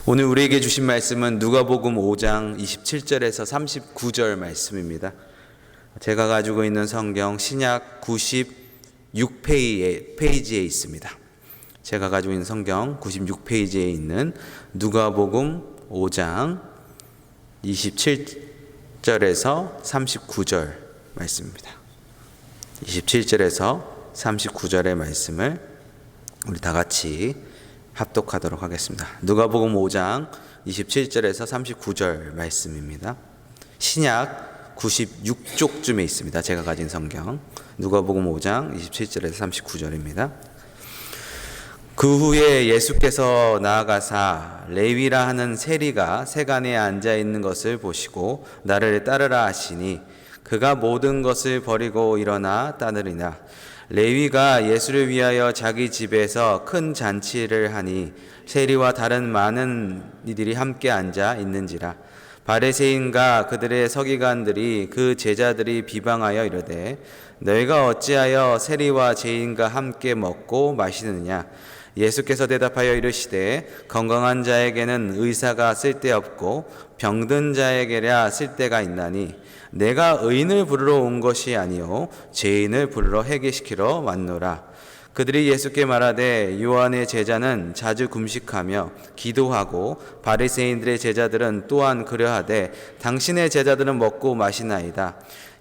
오늘 우리에게 주신 말씀은 누가복음 5장 27절에서 39절 말씀입니다. 제가 가지고 있는 성경 신약 96페이지에 있습니다. 제가 가지고 있는 성경 96페이지에 있는 누가복음 5장 27절에서 39절 말씀입니다. 27절에서 39절의 말씀을 우리 다 같이 합독하도록 하겠습니다. 누가복음 5장 27절에서 39절 말씀입니다. 신약 96쪽쯤에 있습니다. 제가 가진 성경 누가복음 5장 27절에서 39절입니다. 그 후에 예수께서 나아가사 레위라 하는 세리가 세간에 앉아 있는 것을 보시고 나를 따르라 하시니 그가 모든 것을 버리고 일어나 따르니라. 레위가 예수를 위하여 자기 집에서 큰 잔치를 하니 세리와 다른 많은 이들이 함께 앉아 있는지라. 바리새인과 그들의 서기관들이 그 제자들이 비방하여 이르되 너희가 어찌하여 세리와 죄인과 함께 먹고 마시느냐. 예수께서 대답하여 이르시되 건강한 자에게는 의사가 쓸데없고 병든 자에게랴 쓸데가 있나니 내가 의인을 부르러 온 것이 아니요 죄인을 부르러 회개시키러 왔노라. 그들이 예수께 말하되 요한의 제자는 자주 금식하며 기도하고 바리새인들의 제자들은 또한 그러하되 당신의 제자들은 먹고 마시나이다.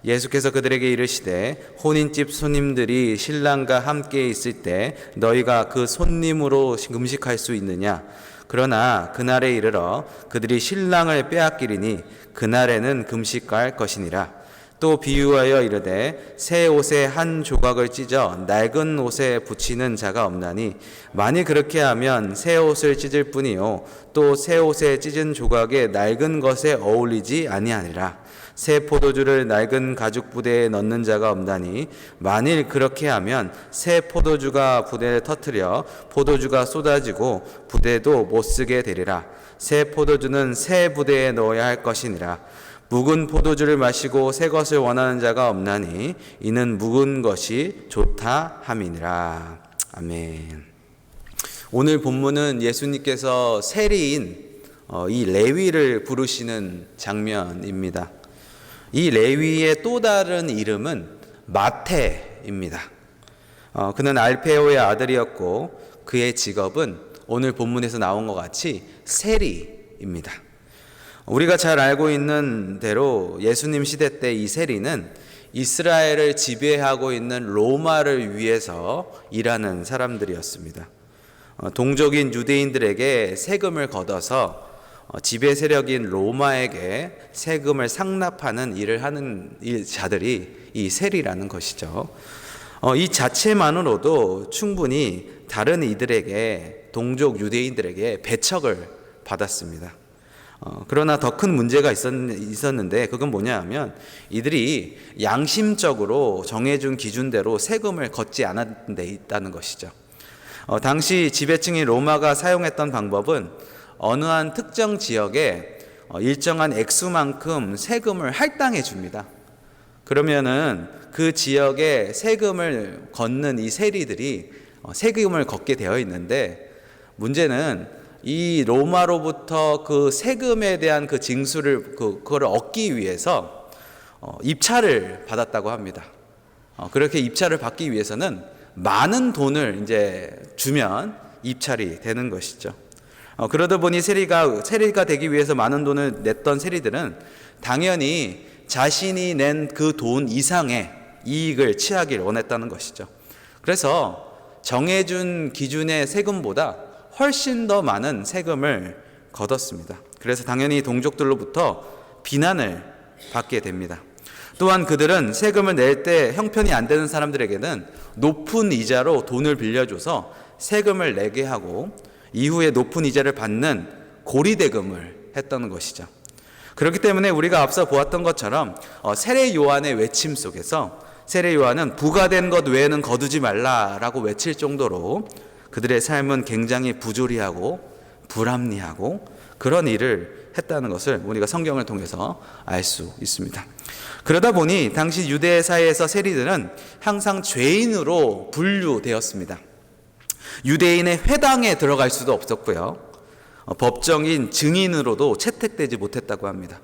예수께서 그들에게 이르시되 혼인집 손님들이 신랑과 함께 있을 때 너희가 그 손님으로 금식할 수 있느냐. 그러나 그날에 이르러 그들이 신랑을 빼앗기리니 그날에는 금식할 것이니라. 또 비유하여 이르되 새 옷에 한 조각을 찢어 낡은 옷에 붙이는 자가 없나니 만일 그렇게 하면 새 옷을 찢을 뿐이요 또 새 옷에 찢은 조각에 낡은 것에 어울리지 아니하니라. 새 포도주를 낡은 가죽 부대에 넣는 자가 없나니 만일 그렇게 하면 새 포도주가 부대에 터뜨려 포도주가 쏟아지고 부대도 못쓰게 되리라. 새 포도주는 새 부대에 넣어야 할 것이니라. 묵은 포도주를 마시고 새 것을 원하는 자가 없나니 이는 묵은 것이 좋다 함이니라. 아멘. 오늘 본문은 예수님께서 세리인 이 레위를 부르시는 장면입니다. 이 레위의 또 다른 이름은 마태입니다. 그는 알페오의 아들이었고 그의 직업은 오늘 본문에서 나온 것 같이 세리입니다. 우리가 잘 알고 있는 대로 예수님 시대 때 이 세리는 이스라엘을 지배하고 있는 로마를 위해서 일하는 사람들이었습니다. 동족인 유대인들에게 세금을 걷어서 지배 세력인 로마에게 세금을 상납하는 일을 하는 자들이 이 세리라는 것이죠. 이 자체만으로도 충분히 다른 이들에게 동족 유대인들에게 배척을 받았습니다. 그러나 더 큰 문제가 있었는데 그건 뭐냐 하면 이들이 양심적으로 정해준 기준대로 세금을 걷지 않았는 데 있다는 것이죠. 당시 지배층인 로마가 사용했던 방법은 어느 한 특정 지역에 일정한 액수만큼 세금을 할당해 줍니다. 그러면은 그 지역에 세금을 걷는 이 세리들이 세금을 걷게 되어 있는데 문제는 이 로마로부터 그 세금에 대한 그 징수를 그거를 얻기 위해서 입찰을 받았다고 합니다. 그렇게 입찰을 받기 위해서는 많은 돈을 이제 주면 입찰이 되는 것이죠. 그러다 보니 세리가 되기 위해서 많은 돈을 냈던 세리들은 당연히 자신이 낸 그 돈 이상의 이익을 취하길 원했다는 것이죠. 그래서 정해준 기준의 세금보다 훨씬 더 많은 세금을 걷었습니다. 그래서 당연히 동족들로부터 비난을 받게 됩니다. 또한 그들은 세금을 낼 때 형편이 안 되는 사람들에게는 높은 이자로 돈을 빌려줘서 세금을 내게 하고 이후에 높은 이자를 받는 고리대금을 했다는 것이죠. 그렇기 때문에 우리가 앞서 보았던 것처럼 세례 요한의 외침 속에서 세례 요한은 부과된 것 외에는 거두지 말라라고 외칠 정도로 그들의 삶은 굉장히 부조리하고 불합리하고 그런 일을 했다는 것을 우리가 성경을 통해서 알 수 있습니다. 그러다 보니 당시 유대 사회에서 세리들은 항상 죄인으로 분류되었습니다. 유대인의 회당에 들어갈 수도 없었고요. 법정인 증인으로도 채택되지 못했다고 합니다.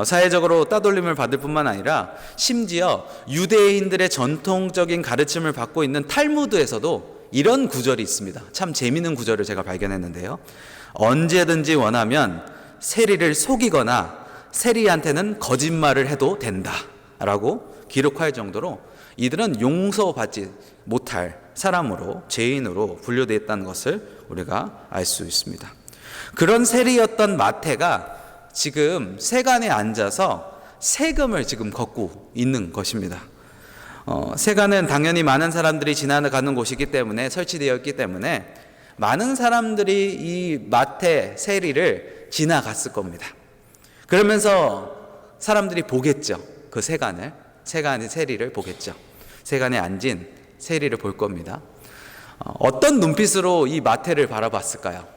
사회적으로 따돌림을 받을 뿐만 아니라 심지어 유대인들의 전통적인 가르침을 받고 있는 탈무드에서도 이런 구절이 있습니다. 참 재미있는 구절을 제가 발견했는데요. 언제든지 원하면 세리를 속이거나 세리한테는 거짓말을 해도 된다 라고 기록할 정도로 이들은 용서받지 못할 사람으로, 죄인으로 분류되어 있다는 것을 우리가 알 수 있습니다. 그런 세리였던 마태가 지금 세간에 앉아서 세금을 지금 걷고 있는 것입니다. 세간은 당연히 많은 사람들이 지나가는 곳이기 때문에, 설치되어 있기 때문에 많은 사람들이 이 마태 세리를 지나갔을 겁니다. 그러면서 사람들이 보겠죠. 그 세간의 세리를 보겠죠. 세간에 앉은 세리를 볼 겁니다. 어떤 눈빛으로 이 마태를 바라봤을까요?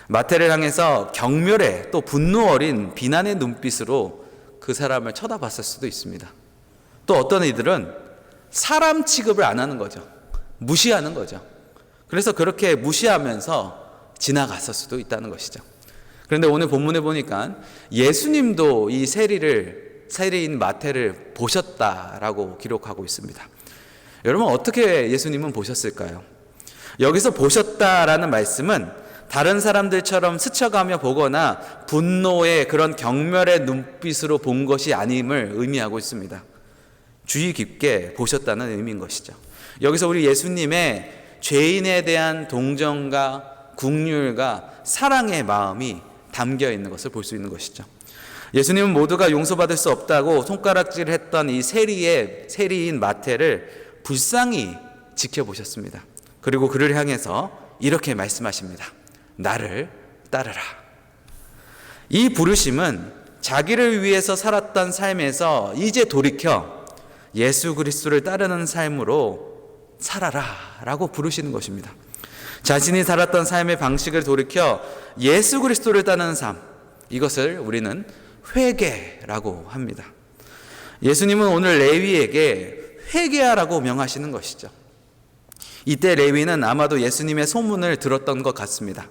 마태를 향해서 경멸의, 또 분노 어린 비난의 눈빛으로 그 사람을 쳐다봤을 수도 있습니다. 또 어떤 이들은 사람 취급을 안 하는 거죠. 무시하는 거죠. 그래서 그렇게 무시하면서 지나갔을 수도 있다는 것이죠. 그런데 오늘 본문에 보니까 예수님도 이 세리인 마태를 보셨다라고 기록하고 있습니다. 여러분, 어떻게 예수님은 보셨을까요? 여기서 보셨다라는 말씀은 다른 사람들처럼 스쳐가며 보거나 분노의 그런 경멸의 눈빛으로 본 것이 아님을 의미하고 있습니다. 주의 깊게 보셨다는 의미인 것이죠. 여기서 우리 예수님의 죄인에 대한 동정과 긍휼과 사랑의 마음이 담겨 있는 것을 볼 수 있는 것이죠. 예수님은 모두가 용서받을 수 없다고 손가락질을 했던 이 세리인 마태를 불쌍히 지켜보셨습니다. 그리고 그를 향해서 이렇게 말씀하십니다. 나를 따르라. 이 부르심은 자기를 위해서 살았던 삶에서 이제 돌이켜 예수 그리스도를 따르는 삶으로 살아라 라고 부르시는 것입니다. 자신이 살았던 삶의 방식을 돌이켜 예수 그리스도를 따르는 삶, 이것을 우리는 회개라고 합니다. 예수님은 오늘 레위에게 회개하라고 명하시는 것이죠. 이때 레위는 아마도 예수님의 소문을 들었던 것 같습니다.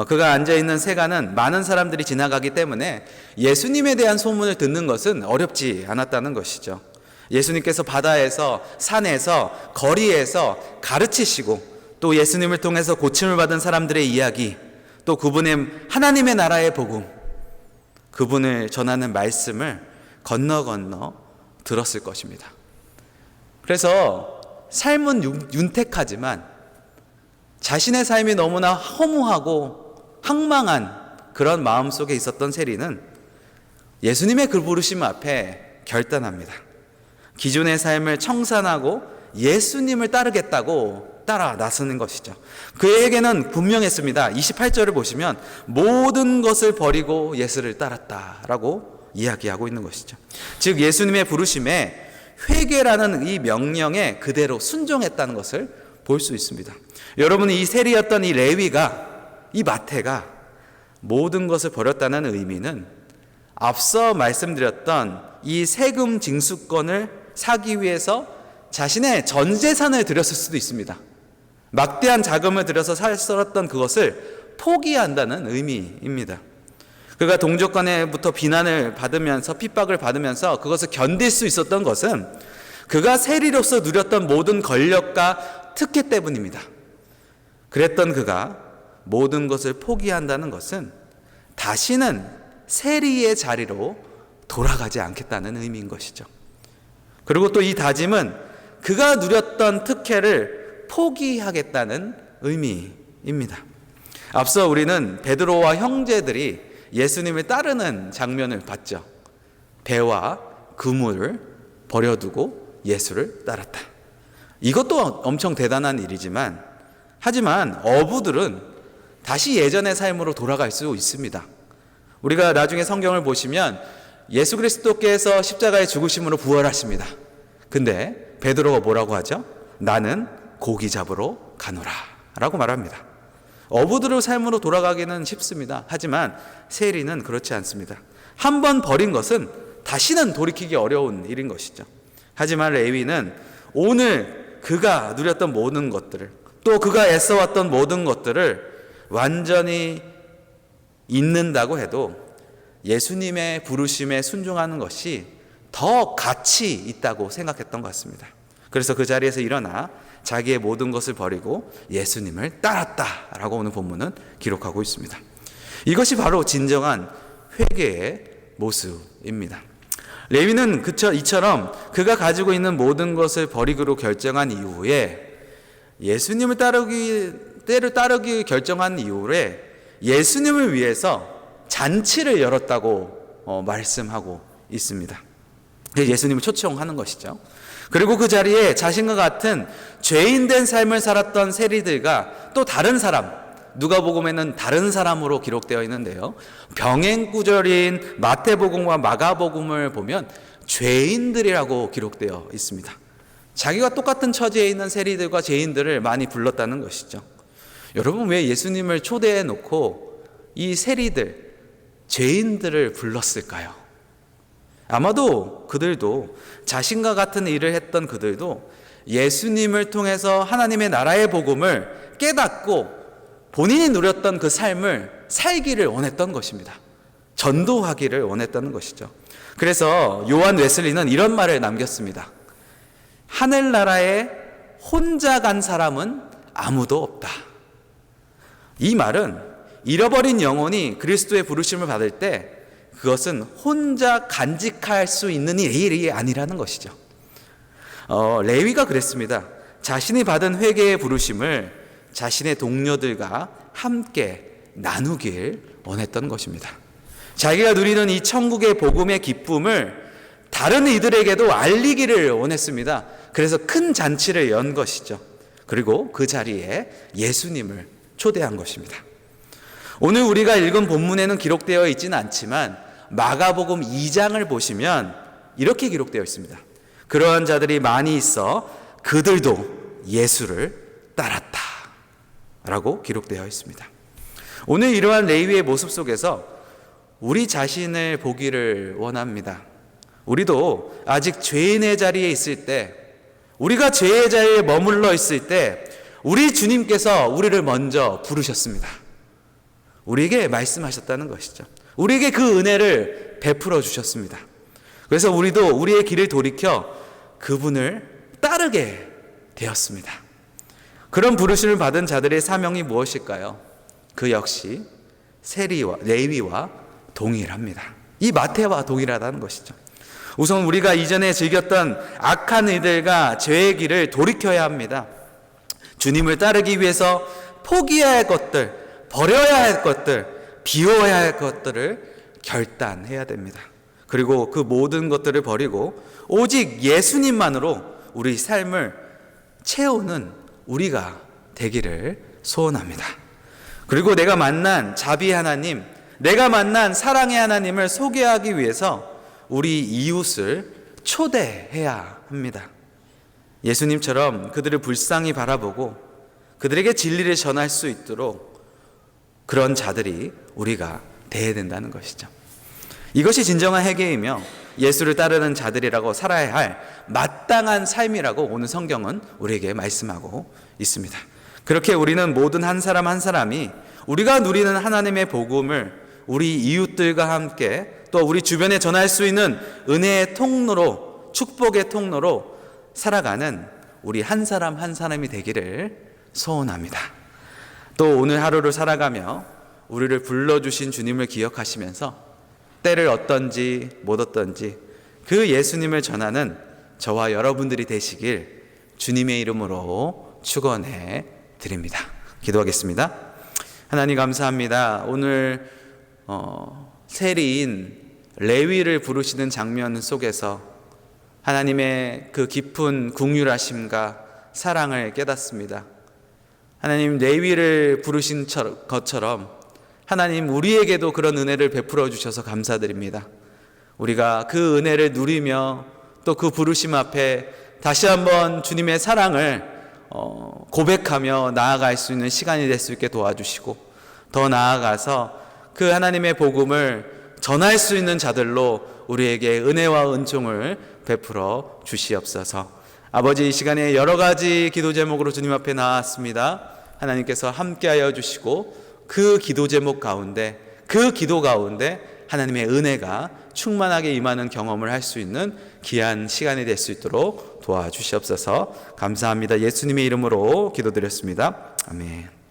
그가 앉아있는 세간은 많은 사람들이 지나가기 때문에 예수님에 대한 소문을 듣는 것은 어렵지 않았다는 것이죠. 예수님께서 바다에서, 산에서, 거리에서 가르치시고 또 예수님을 통해서 고침을 받은 사람들의 이야기, 또 그분의 하나님의 나라의 복음, 그분을 전하는 말씀을 건너 들었을 것입니다. 그래서 삶은 윤택하지만 자신의 삶이 너무나 허무하고 황망한 그런 마음속에 있었던 세리는 예수님의 그 부르심 앞에 결단합니다. 기존의 삶을 청산하고 예수님을 따르겠다고 따라 나서는 것이죠. 그에게는 분명했습니다. 28절을 보시면 모든 것을 버리고 예수를 따랐다라고 이야기하고 있는 것이죠. 즉 예수님의 부르심에 회개라는 이 명령에 그대로 순종했다는 것을 볼 수 있습니다. 여러분이 이 세리였던 이 레위가, 이 마태가 모든 것을 버렸다는 의미는 앞서 말씀드렸던 이 세금 징수권을 사기 위해서 자신의 전 재산을 들였을 수도 있습니다. 막대한 자금을 들여서 살았던 그것을 포기한다는 의미입니다. 그가 동족간에부터 비난을 받으면서, 핍박을 받으면서 그것을 견딜 수 있었던 것은 그가 세리로서 누렸던 모든 권력과 특혜 때문입니다. 그랬던 그가 모든 것을 포기한다는 것은 다시는 세리의 자리로 돌아가지 않겠다는 의미인 것이죠. 그리고 또 이 다짐은 그가 누렸던 특혜를 포기하겠다는 의미입니다. 앞서 우리는 베드로와 형제들이 예수님을 따르는 장면을 봤죠. 배와 그물을 버려두고 예수를 따랐다. 이것도 엄청 대단한 일이지만, 하지만 어부들은 다시 예전의 삶으로 돌아갈 수 있습니다. 우리가 나중에 성경을 보시면 예수 그리스도께서 십자가의 죽으심으로 부활하십니다. 근데 베드로가 뭐라고 하죠? 나는 고기 잡으러 가노라 라고 말합니다. 어부들의 삶으로 돌아가기는 쉽습니다. 하지만 세리는 그렇지 않습니다. 한 번 버린 것은 다시는 돌이키기 어려운 일인 것이죠. 하지만 레위는 오늘 그가 누렸던 모든 것들을, 또 그가 애써왔던 모든 것들을 완전히 잊는다고 해도 예수님의 부르심에 순종하는 것이 더 가치 있다고 생각했던 것 같습니다. 그래서 그 자리에서 일어나 자기의 모든 것을 버리고 예수님을 따랐다라고 오늘 본문은 기록하고 있습니다. 이것이 바로 진정한 회개의 모습입니다. 레위는 이처럼 그가 가지고 있는 모든 것을 버리기로 결정한 이후에 예수님을 따르기 결정한 이후에 예수님을 위해서 잔치를 열었다고 말씀하고 있습니다. 예수님을 초청하는 것이죠. 그리고 그 자리에 자신과 같은 죄인된 삶을 살았던 세리들과 또 다른 사람, 누가복음에는 다른 사람으로 기록되어 있는데요, 병행구절인 마태복음과 마가복음을 보면 죄인들이라고 기록되어 있습니다. 자기가 똑같은 처지에 있는 세리들과 죄인들을 많이 불렀다는 것이죠. 여러분, 왜 예수님을 초대해 놓고 이 세리들, 죄인들을 불렀을까요? 아마도 그들도, 자신과 같은 일을 했던 그들도 예수님을 통해서 하나님의 나라의 복음을 깨닫고 본인이 누렸던 그 삶을 살기를 원했던 것입니다. 전도하기를 원했다는 것이죠. 그래서 요한 웨슬리는 이런 말을 남겼습니다. 하늘나라에 혼자 간 사람은 아무도 없다. 이 말은 잃어버린 영혼이 그리스도의 부르심을 받을 때 그것은 혼자 간직할 수 있는 일이 아니라는 것이죠. 레위가 그랬습니다. 자신이 받은 회개의 부르심을 자신의 동료들과 함께 나누길 원했던 것입니다. 자기가 누리는 이 천국의 복음의 기쁨을 다른 이들에게도 알리기를 원했습니다. 그래서 큰 잔치를 연 것이죠. 그리고 그 자리에 예수님을 초대한 것입니다. 오늘 우리가 읽은 본문에는 기록되어 있지는 않지만 마가복음 2장을 보시면 이렇게 기록되어 있습니다. 그러한 자들이 많이 있어 그들도 예수를 따랐다 라고 기록되어 있습니다. 오늘 이러한 레위의 모습 속에서 우리 자신을 보기를 원합니다. 우리도 아직 죄인의 자리에 있을 때, 우리가 죄의 자리에 머물러 있을 때 우리 주님께서 우리를 먼저 부르셨습니다. 우리에게 말씀하셨다는 것이죠. 우리에게 그 은혜를 베풀어 주셨습니다. 그래서 우리도 우리의 길을 돌이켜 그분을 따르게 되었습니다. 그런 부르심을 받은 자들의 사명이 무엇일까요? 그 역시 레위와 동일합니다. 이 마태와 동일하다는 것이죠. 우선 우리가 이전에 즐겼던 악한 일들과 죄의 길을 돌이켜야 합니다. 주님을 따르기 위해서 포기해야 할 것들, 버려야 할 것들, 비워야 할 것들을 결단해야 됩니다. 그리고 그 모든 것들을 버리고 오직 예수님만으로 우리 삶을 채우는 우리가 되기를 소원합니다. 그리고 내가 만난 자비 하나님, 내가 만난 사랑의 하나님을 소개하기 위해서 우리 이웃을 초대해야 합니다. 예수님처럼 그들을 불쌍히 바라보고 그들에게 진리를 전할 수 있도록 그런 자들이 우리가 되어야 된다는 것이죠. 이것이 진정한 회개이며 예수를 따르는 자들이라고 살아야 할 마땅한 삶이라고 오늘 성경은 우리에게 말씀하고 있습니다. 그렇게 우리는 모든 한 사람 한 사람이 우리가 누리는 하나님의 복음을 우리 이웃들과 함께 또 우리 주변에 전할 수 있는 은혜의 통로로, 축복의 통로로 살아가는 우리 한 사람 한 사람이 되기를 소원합니다. 또 오늘 하루를 살아가며 우리를 불러주신 주님을 기억하시면서 때를 얻든지 못 얻든지 그 예수님을 전하는 저와 여러분들이 되시길 주님의 이름으로 축원해 드립니다. 기도하겠습니다. 하나님 감사합니다. 오늘 세리인 레위를 부르시는 장면 속에서 하나님의 그 깊은 긍휼하심과 사랑을 깨닫습니다. 하나님, 레위를 부르신 것처럼 하나님 우리에게도 그런 은혜를 베풀어 주셔서 감사드립니다. 우리가 그 은혜를 누리며 또 그 부르심 앞에 다시 한번 주님의 사랑을 고백하며 나아갈 수 있는 시간이 될 수 있게 도와주시고, 더 나아가서 그 하나님의 복음을 전할 수 있는 자들로 우리에게 은혜와 은총을 베풀어 주시옵소서. 아버지, 이 시간에 여러 가지 기도 제목으로 주님 앞에 나왔습니다. 하나님께서 함께하여 주시고 그 기도 제목 가운데, 그 기도 가운데 하나님의 은혜가 충만하게 임하는 경험을 할 수 있는 귀한 시간이 될 수 있도록 도와주시옵소서. 감사합니다. 예수님의 이름으로 기도드렸습니다. 아멘.